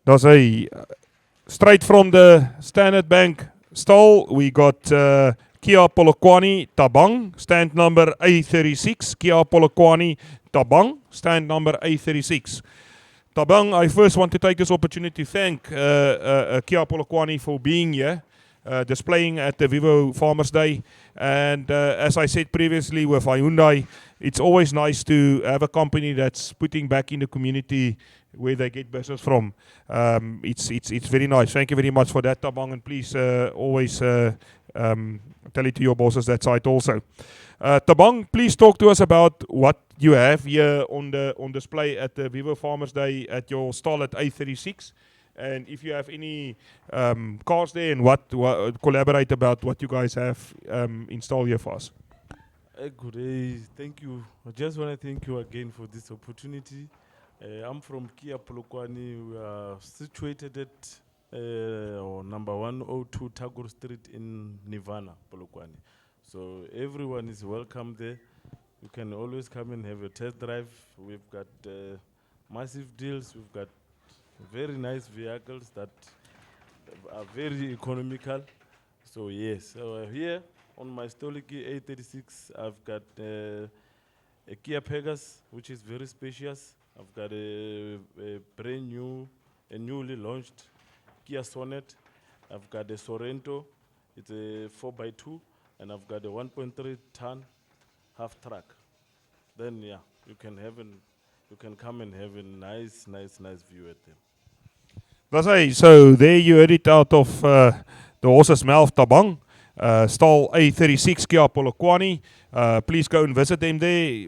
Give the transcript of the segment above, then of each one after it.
That's a straight from the Standard Bank stall. We got Kia Polokwane Tabang, stand number A36. Kia Polokwane Tabang, stand number A36. Tabang, I first want to take this opportunity to thank Kia Polokwane for being here, displaying at the Vivo Farmers Day. And as I said previously with Hyundai, it's always nice to have a company that's putting back in the community where they get business from. It's very nice. Thank you very much for that, Tabang, and please always tell it to your bosses that side also. Tabang, please talk to us about what you have here on display at the Vivo Farmers Day at your stall at A36. And if you have any cars there, and what collaborate about what you guys have installed here for us. Good day, thank you. I just want to thank you again for this opportunity. I'm from Kia Polokwane. We are situated at number 102 Tagore Street in Nirvana, Polokwane. So everyone is welcome there. You can always come and have a test drive. We've got massive deals. We've got very nice vehicles that are very economical. So yes, here on my Stoliki A36, I've got a Kia Pegasus, which is very spacious. I've got a brand new, a newly launched Kia Sonet. I've got a Sorento, it's a 4x2, and I've got a 1.3 ton half track. Then yeah, you can come and have a nice view at them. That's right. So there you heard it out of the horse's mouth, Tabang. Stall A36 Kia Polokwane. Please go and visit them there.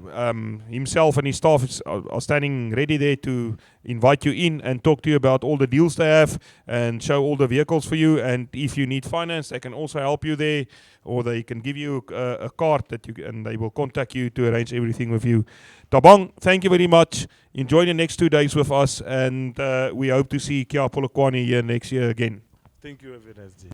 Himself and his staff are standing ready there to invite you in and talk to you about all the deals they have and show all the vehicles for you. And if you need finance, they can also help you there, or they can give you a card and they will contact you to arrange everything with you. Tabang, thank you very much. Enjoy the next 2 days with us, and we hope to see Kia Polokwane here next year again. Thank you, have a nice day.